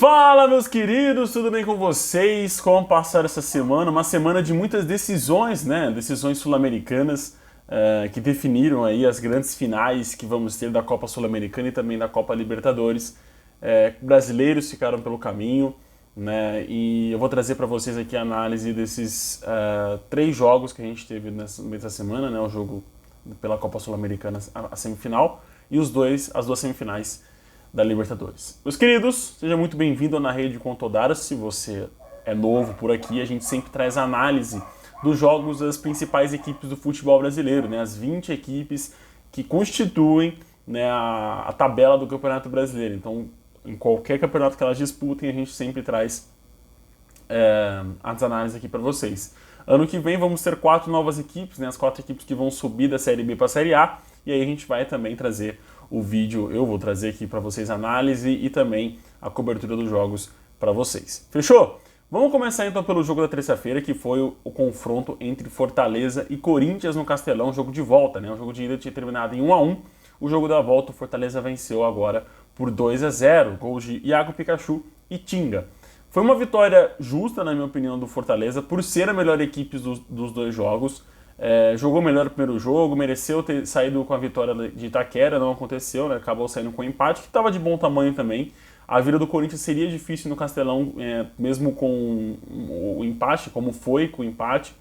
Fala, meus queridos, tudo bem com vocês? Como passaram essa semana? Uma semana de muitas decisões, né? Decisões sul-americanas que definiram aí as grandes finais que vamos ter da Copa Sul-Americana e também da Copa Libertadores. Brasileiros ficaram pelo caminho, né? E eu vou trazer para vocês aqui a análise desses três jogos que a gente teve nessa semana, né? O jogo pela Copa Sul-Americana, a semifinal, e as duas semifinais da Libertadores. Meus queridos, seja muito bem-vindo na Rede com Todaro. Se você é novo por aqui, a gente sempre traz análise dos jogos das principais equipes do futebol brasileiro, né? As 20 equipes que constituem, né, a tabela do Campeonato Brasileiro. Então, em qualquer campeonato que elas disputem, a gente sempre traz as análises aqui para vocês. Ano que vem vamos ter 4 novas equipes, né? As 4 equipes que vão subir da Série B para a Série A, e aí a gente vai também trazer o vídeo, eu vou trazer aqui para vocês a análise e também a cobertura dos jogos para vocês. Fechou? Vamos começar então pelo jogo da terça-feira, que foi o confronto entre Fortaleza e Corinthians no Castelão, jogo de volta, né? O jogo de ida tinha terminado em 1-1, o jogo da volta o Fortaleza venceu agora por 2-0, gols de Iago Pikachu e Tinga. Foi uma vitória justa, na minha opinião, do Fortaleza, por ser a melhor equipe dos dois jogos. Jogou melhor o primeiro jogo, mereceu ter saído com a vitória de Itaquera, não aconteceu, né? Acabou saindo com o empate, que estava de bom tamanho também. A vida do Corinthians seria difícil no Castelão, mesmo com o empate, como foi com o empate.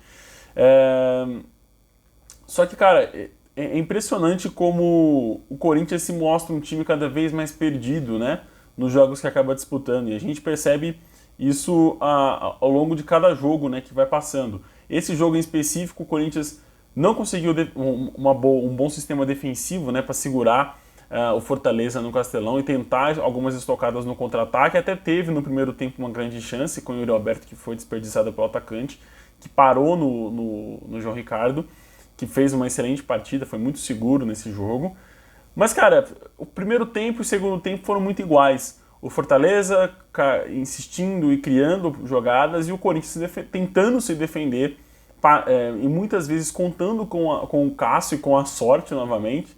Só que, cara, é impressionante como o Corinthians se mostra um time cada vez mais perdido, né? Nos jogos que acaba disputando, e a gente percebe isso ao longo de cada jogo, né, que vai passando. Esse jogo em específico, o Corinthians não conseguiu um bom sistema defensivo, né, para segurar o Fortaleza no Castelão e tentar algumas estocadas no contra-ataque. Até teve no primeiro tempo uma grande chance com o Yuri Alberto, que foi desperdiçada pelo atacante, que parou no João Ricardo, que fez uma excelente partida, foi muito seguro nesse jogo. Mas, cara, o primeiro tempo e o segundo tempo foram muito iguais. O Fortaleza insistindo e criando jogadas e o Corinthians tentando se defender e muitas vezes contando com o Cássio e com a sorte novamente.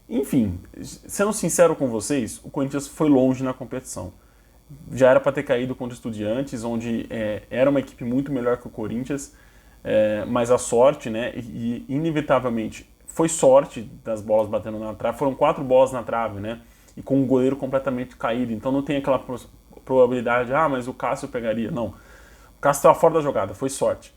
Enfim, sendo sincero com vocês, o Corinthians foi longe na competição. Já era para ter caído contra o Estudiantes, onde era uma equipe muito melhor que o Corinthians, mas a sorte, né, e inevitavelmente foi sorte das bolas batendo na trave. Foram 4 bolas na trave, né? E com o goleiro completamente caído. Então não tem aquela probabilidade, mas o Cássio pegaria. Não. O Cássio estava fora da jogada, foi sorte.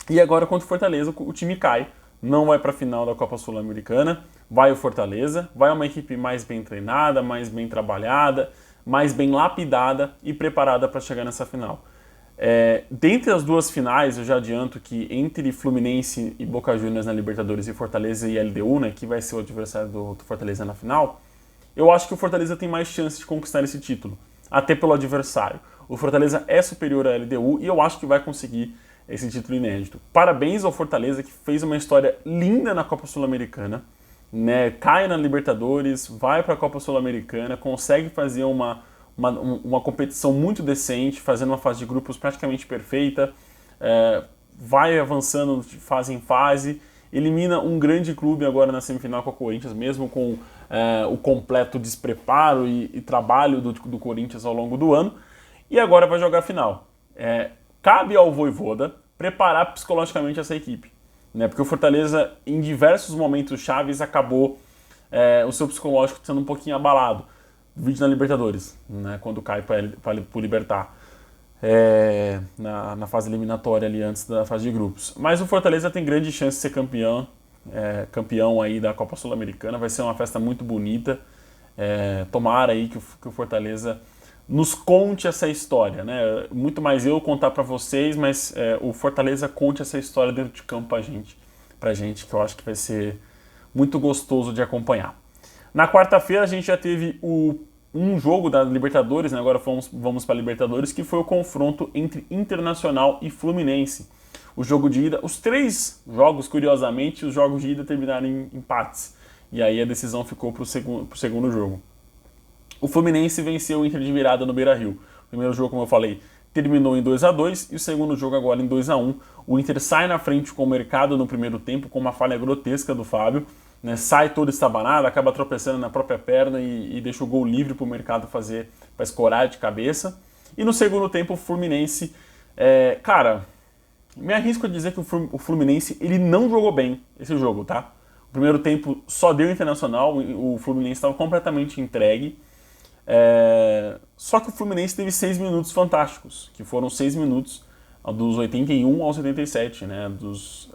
E agora contra o Fortaleza, o time cai. Não vai para a final da Copa Sul-Americana. Vai o Fortaleza. Vai uma equipe mais bem treinada, mais bem trabalhada, mais bem lapidada e preparada para chegar nessa final. Dentre as duas finais, eu já adianto que entre Fluminense e Boca Juniors na Libertadores e Fortaleza e LDU, né, que vai ser o adversário do Fortaleza na final, eu acho que o Fortaleza tem mais chance de conquistar esse título, até pelo adversário. O Fortaleza é superior à LDU e eu acho que vai conseguir esse título inédito. Parabéns ao Fortaleza, que fez uma história linda na Copa Sul-Americana, né? Cai na Libertadores, vai para a Copa Sul-Americana, consegue fazer uma competição muito decente, fazendo uma fase de grupos praticamente perfeita, vai avançando de fase em fase, elimina um grande clube agora na semifinal com o Corinthians, mesmo com o completo despreparo e trabalho do Corinthians ao longo do ano, e agora vai jogar a final. Cabe ao Vojvoda preparar psicologicamente essa equipe, né? Porque o Fortaleza, em diversos momentos chaves, acabou o seu psicológico sendo um pouquinho abalado. Vídeo na Libertadores, né? Quando cai para o Libertad. Na fase eliminatória ali antes da fase de grupos. Mas o Fortaleza tem grande chance de ser campeão aí da Copa Sul-Americana. Vai ser uma festa muito bonita. Tomara aí que o Fortaleza nos conte essa história, né? Muito mais eu contar para vocês, mas o Fortaleza conte essa história dentro de campo pra gente, que eu acho que vai ser muito gostoso de acompanhar. Na quarta-feira a gente já teve um jogo da Libertadores, né? Agora vamos para a Libertadores, que foi o confronto entre Internacional e Fluminense. O jogo de ida, os 3 jogos, curiosamente, os jogos de ida terminaram em empates. E aí a decisão ficou para o segundo jogo. O Fluminense venceu o Inter de virada no Beira-Rio. O primeiro jogo, como eu falei, terminou em 2-2 e o segundo jogo agora em 2-1. O Inter sai na frente com o Mercado no primeiro tempo, com uma falha grotesca do Fábio. né, sai todo estabanado, acaba tropeçando na própria perna e deixa o gol livre para o mercado fazer, para escorar de cabeça. E no segundo tempo o Fluminense, cara, me arrisco a dizer que o Fluminense ele não jogou bem esse jogo, tá? O primeiro tempo só deu Internacional, o Fluminense estava completamente entregue. Só que o Fluminense teve 6 minutos fantásticos, que foram 6 minutos dos 81 aos 77, né? Dos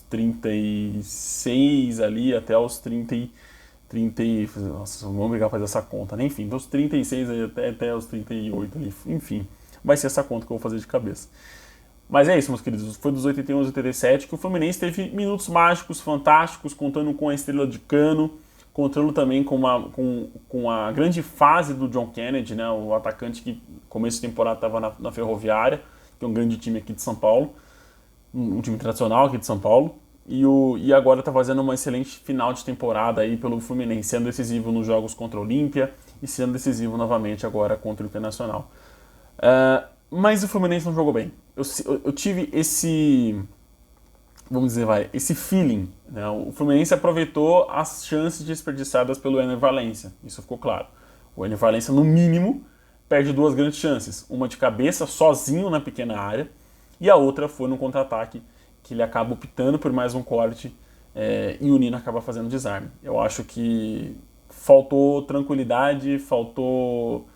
36 ali até os 30, nossa, vamos brigar pra fazer essa conta, né? Enfim, dos 36 até os 38 ali, enfim, vai ser essa conta que eu vou fazer de cabeça. Mas é isso, meus queridos, foi dos 81 aos 87 que o Fluminense teve minutos mágicos, fantásticos, contando com a estrela de Cano, contando também com a grande fase do John Kennedy, né? O atacante que começo de temporada estava na Ferroviária, que é um grande time aqui de São Paulo, um time tradicional aqui de São Paulo, e agora está fazendo uma excelente final de temporada aí pelo Fluminense, sendo decisivo nos jogos contra o Olímpia e sendo decisivo novamente agora contra o Internacional. Mas o Fluminense não jogou bem. Eu tive esse, vamos dizer, esse feeling, né? O Fluminense aproveitou as chances desperdiçadas pelo Ener Valencia, isso ficou claro. O Ener Valencia, no mínimo, perde 2 grandes chances, uma de cabeça, sozinho na pequena área, e a outra foi no contra-ataque, que ele acaba optando por mais um corte e o Nino acaba fazendo desarme. Eu acho que faltou tranquilidade, faltou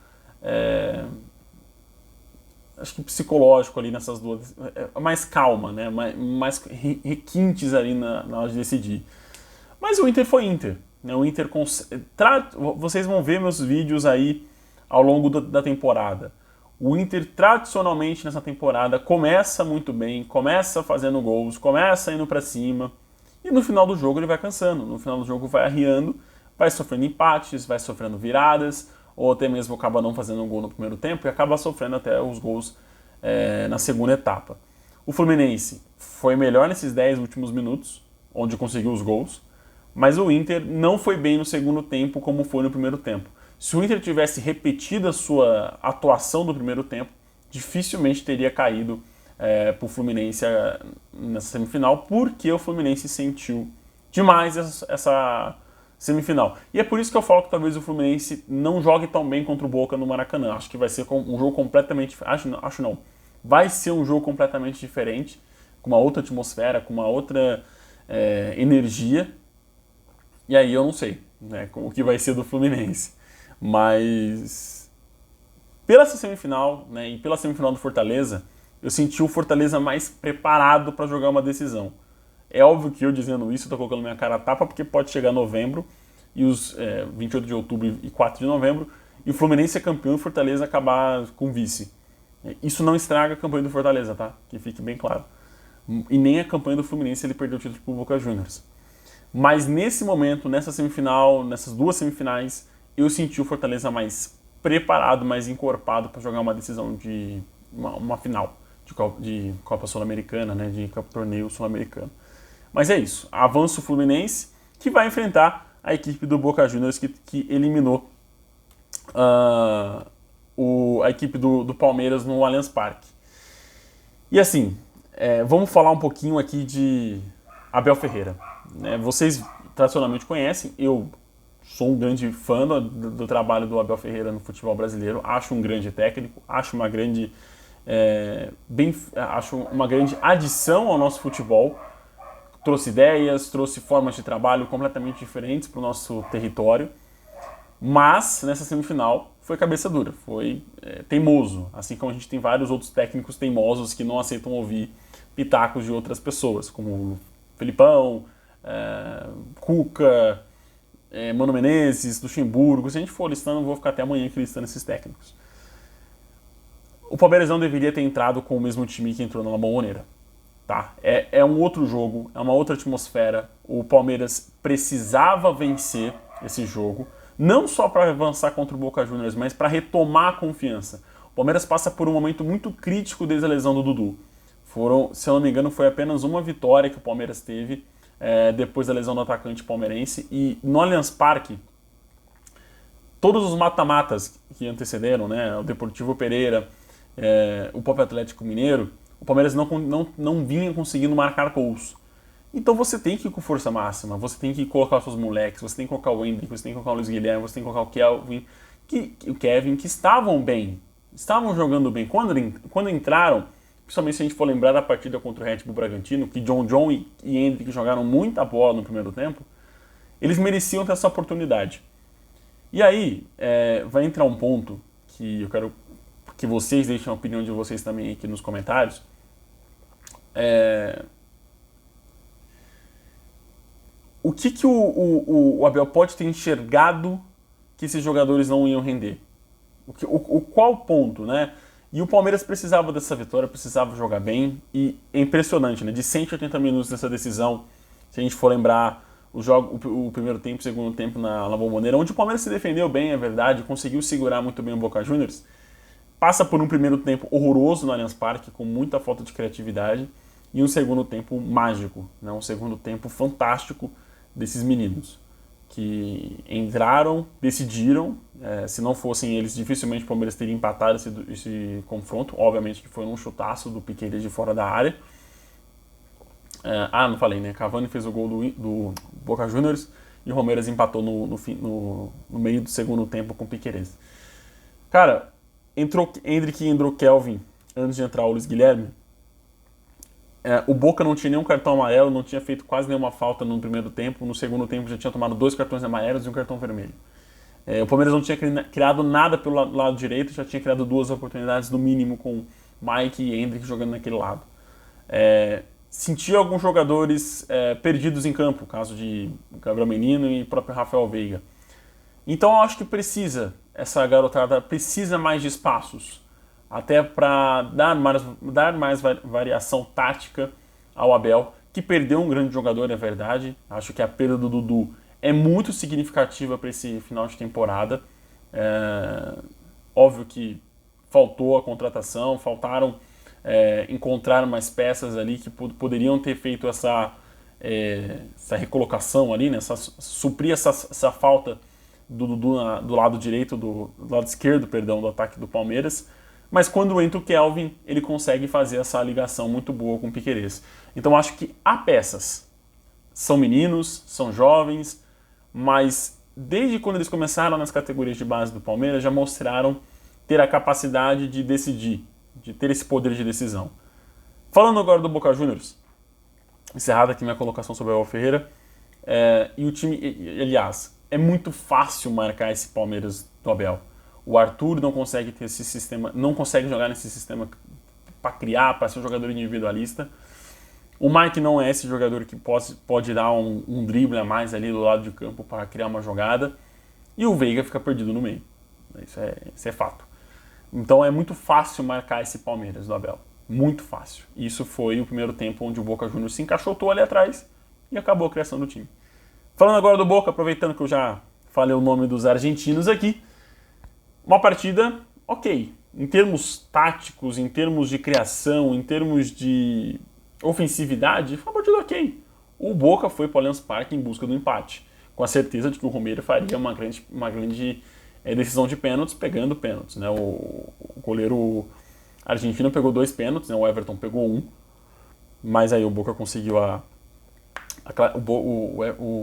acho que psicológico ali nessas duas, mais calma, né? mais requintes ali na hora de decidir. Mas o Inter foi Inter, né? O Inter vocês vão ver meus vídeos aí ao longo da temporada. O Inter tradicionalmente nessa temporada começa muito bem, começa fazendo gols, começa indo para cima e no final do jogo ele vai cansando, no final do jogo vai arriando, vai sofrendo empates, vai sofrendo viradas, ou até mesmo acaba não fazendo um gol no primeiro tempo e acaba sofrendo até os gols na segunda etapa. O Fluminense foi melhor nesses 10 últimos minutos, onde conseguiu os gols, mas o Inter não foi bem no segundo tempo como foi no primeiro tempo. Se o Inter tivesse repetido a sua atuação do primeiro tempo, dificilmente teria caído para o Fluminense nessa semifinal, porque o Fluminense sentiu demais essa semifinal. E é por isso que eu falo que talvez o Fluminense não jogue tão bem contra o Boca no Maracanã. Acho que vai ser um jogo completamente... Acho não. Vai ser um jogo completamente diferente, com uma outra atmosfera, com uma outra energia. E aí eu não sei, né, o que vai ser do Fluminense. Mas pela essa semifinal, né, e pela semifinal do Fortaleza, eu senti o Fortaleza mais preparado para jogar uma decisão. É óbvio que eu dizendo isso, estou colocando minha cara a tapa, porque pode chegar novembro, e os 28 de outubro e 4 de novembro, e o Fluminense é campeão e o Fortaleza acabar com vice. Isso não estraga a campanha do Fortaleza, tá? Que fique bem claro. E nem a campanha do Fluminense ele perdeu o título pro Boca Juniors. Mas nesse momento, nessa semifinal, nessas duas semifinais, eu senti o Fortaleza mais preparado, mais encorpado para jogar uma decisão de uma final de Copa Sul-Americana, né, de torneio sul-americano. Mas é isso, avança o Fluminense, que vai enfrentar a equipe do Boca Juniors, que eliminou a equipe do Palmeiras no Allianz Parque. E assim, vamos falar um pouquinho aqui de Abel Ferreira. Né? Vocês tradicionalmente conhecem, eu sou um grande fã do trabalho do Abel Ferreira no futebol brasileiro, acho um grande técnico, acho uma grande adição ao nosso futebol, trouxe ideias, trouxe formas de trabalho completamente diferentes para o nosso território, mas nessa semifinal foi cabeça dura, foi teimoso, assim como a gente tem vários outros técnicos teimosos que não aceitam ouvir pitacos de outras pessoas, como o Felipão, Cuca, Mano Menezes, Luxemburgo. Se a gente for listando, eu vou ficar até amanhã aqui listando esses técnicos. O Palmeiras não deveria ter entrado com o mesmo time que entrou na Bombonera. Tá? É um outro jogo, é uma outra atmosfera. O Palmeiras precisava vencer esse jogo, não só para avançar contra o Boca Juniors, mas para retomar a confiança. O Palmeiras passa por um momento muito crítico desde a lesão do Dudu. Se eu não me engano, foi apenas uma vitória que o Palmeiras teve depois da lesão do atacante palmeirense. E no Allianz Parque, todos os mata-matas que antecederam, né, o Deportivo Pereira, o próprio Atlético Mineiro, o Palmeiras não vinha conseguindo marcar gols. Então você tem que ir com força máxima, você tem que colocar os seus moleques, você tem que colocar o Endrick, você tem que colocar o Luiz Guilherme, você tem que colocar o Kevin, que estavam bem, estavam jogando bem. Quando entraram, principalmente se a gente for lembrar da partida contra o Red Bull Bragantino, que John e Endrick jogaram muita bola no primeiro tempo, eles mereciam ter essa oportunidade. E aí, vai entrar um ponto que eu quero que vocês deixem a opinião de vocês também aqui nos comentários. O que o Abel pode ter enxergado que esses jogadores não iam render? Qual ponto, né? E o Palmeiras precisava dessa vitória, precisava jogar bem, e é impressionante, né? De 180 minutos nessa decisão, se a gente for lembrar o primeiro tempo, o segundo tempo na Bombonera, onde o Palmeiras se defendeu bem, é verdade, conseguiu segurar muito bem o Boca Juniors, passa por um primeiro tempo horroroso no Allianz Parque, com muita falta de criatividade, e um segundo tempo mágico, né? Um segundo tempo fantástico desses meninos, que entraram, decidiram, se não fossem eles, dificilmente o Palmeiras teria empatado esse confronto, obviamente que foi um chutaço do Piqueires de fora da área. Não falei, né? Cavani fez o gol do Boca Juniors e o Palmeiras empatou no meio do segundo tempo com o Piqueires. Cara, entrou Endrick e entrou Kelvin antes de entrar o Luiz Guilherme. O Boca não tinha nenhum cartão amarelo, não tinha feito quase nenhuma falta no primeiro tempo. No segundo tempo já tinha tomado 2 cartões amarelos e um cartão vermelho. O Palmeiras não tinha criado nada pelo lado direito, já tinha criado 2 oportunidades no mínimo com Mike e Endrick jogando naquele lado. Sentia alguns jogadores perdidos em campo, caso de Gabriel Menino e próprio Rafael Veiga. Então eu acho que essa garotada precisa mais de espaços, até para dar mais variação tática ao Abel, que perdeu um grande jogador, é verdade. Acho que a perda do Dudu é muito significativa para esse final de temporada. Óbvio que faltou a contratação, faltaram encontrar mais peças ali que poderiam ter feito essa recolocação ali, né? Suprir essa falta do Dudu do lado direito, do lado esquerdo, perdão, do ataque do Palmeiras. Mas quando entra o Kelvin, ele consegue fazer essa ligação muito boa com o Piqueires. Então acho que há peças. São meninos, são jovens, mas desde quando eles começaram nas categorias de base do Palmeiras, já mostraram ter a capacidade de decidir, de ter esse poder de decisão. Falando agora do Boca Juniors, encerrada aqui minha colocação sobre o Abel Ferreira, e o time, aliás, é muito fácil marcar esse Palmeiras do Abel. O Arthur não consegue ter esse sistema, não consegue jogar nesse sistema para criar, para ser um jogador individualista. O Mike não é esse jogador que pode dar um drible a mais ali do lado de campo para criar uma jogada. E o Veiga fica perdido no meio. Isso é fato. Então é muito fácil marcar esse Palmeiras do Abel. Muito fácil. Isso foi o primeiro tempo onde o Boca Juniors se encaixotou ali atrás e acabou a criação do time. Falando agora do Boca, aproveitando que eu já falei o nome dos argentinos aqui, uma partida ok. Em termos táticos, em termos de criação, em termos de ofensividade, foi uma partida ok. O Boca foi para o Allianz Parque em busca do empate, com a certeza de que o Romero faria uma grande decisão de pênaltis, pegando pênaltis, né? O goleiro argentino pegou 2 pênaltis, né? O Everton pegou 1, mas aí o Boca conseguiu o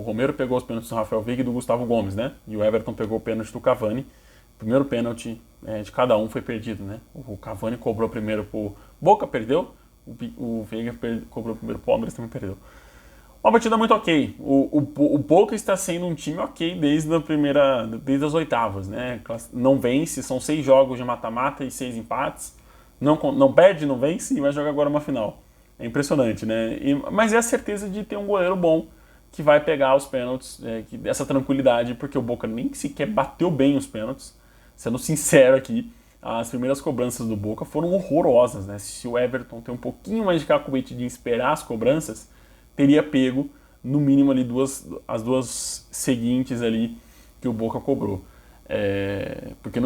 Romero pegou os pênaltis do Rafael Veiga e do Gustavo Gomes, né? E o Everton pegou o pênalti do Cavani. O primeiro pênalti de cada um foi perdido, né? O Cavani cobrou primeiro pro Boca, perdeu. O Veiga cobrou primeiro pro Palmeiras, também perdeu. Uma partida muito ok. O Boca está sendo um time ok desde as oitavas, né? Não vence, são 6 jogos de mata-mata e 6 empates. Não perde, não vence e vai jogar agora uma final. É impressionante, né? Mas é a certeza de ter um goleiro bom que vai pegar os pênaltis, essa tranquilidade, porque o Boca nem sequer bateu bem os pênaltis. Sendo sincero aqui, as primeiras cobranças do Boca foram horrorosas, né? Se o Everton tem um pouquinho mais de cacuete de esperar as cobranças, teria pego, no mínimo, ali as duas seguintes ali que o Boca cobrou. Porque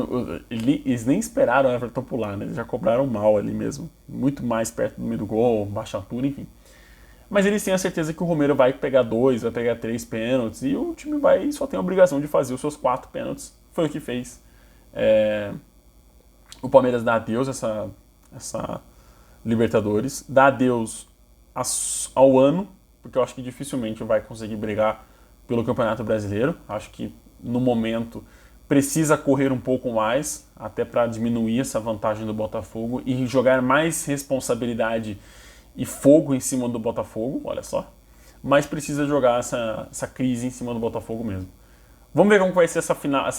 eles nem esperaram o Everton pular, né? Eles já cobraram mal ali mesmo. Muito mais perto do meio do gol, baixa altura, enfim. Mas eles têm a certeza que o Romero vai pegar 2, vai pegar 3 pênaltis, e o time só tem a obrigação de fazer os seus 4 pênaltis. Foi o que fez. O Palmeiras dá adeus essa Libertadores, dá adeus ao ano, porque eu acho que dificilmente vai conseguir brigar pelo Campeonato Brasileiro. Acho que no momento precisa correr um pouco mais, até para diminuir essa vantagem do Botafogo e jogar mais responsabilidade e fogo em cima do Botafogo, olha só. Mas precisa jogar essa crise em cima do Botafogo mesmo. Vamos ver como vai ser essa final,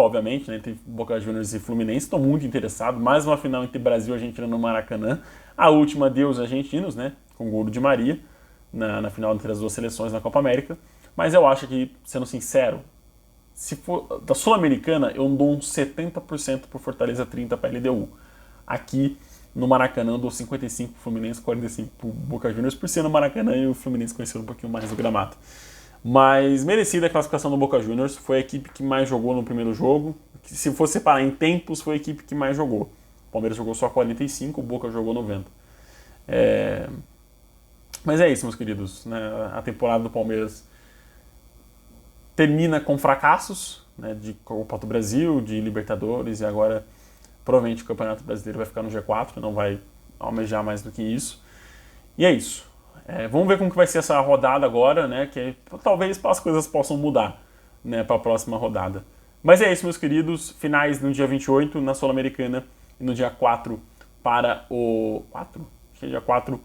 obviamente, né, entre Boca Juniors e Fluminense. Estou muito interessado. Mais uma final entre Brasil e Argentina no Maracanã. A última deu os argentinos, né, com o gol de Maria, na final entre as duas seleções na Copa América. Mas eu acho que, sendo sincero, se for da Sul-Americana, eu dou uns 70% por Fortaleza, 30% para LDU. Aqui no Maracanã eu dou 55% pro Fluminense, 45% pro Boca Juniors, por ser no Maracanã e o Fluminense conhecendo um pouquinho mais do gramado. Mas merecida a classificação do Boca Juniors, foi a equipe que mais jogou no primeiro jogo. Se for separar em tempos, foi a equipe que mais jogou. O Palmeiras jogou só 45, o Boca jogou 90. Mas é isso, meus queridos, né? A temporada do Palmeiras termina com fracassos, né, de Copa do Brasil, de Libertadores, e agora provavelmente o Campeonato Brasileiro vai ficar no G4, não vai almejar mais do que isso. E é isso. Vamos ver como que vai ser essa rodada agora, né? Que talvez as coisas possam mudar, né, para a próxima rodada. Mas é isso, meus queridos. Finais no dia 28 na Sul-Americana e no dia 4 para o... 4? Acho que é dia 4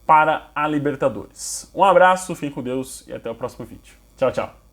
para a Libertadores. Um abraço, fiquem com Deus e até o próximo vídeo. Tchau, tchau.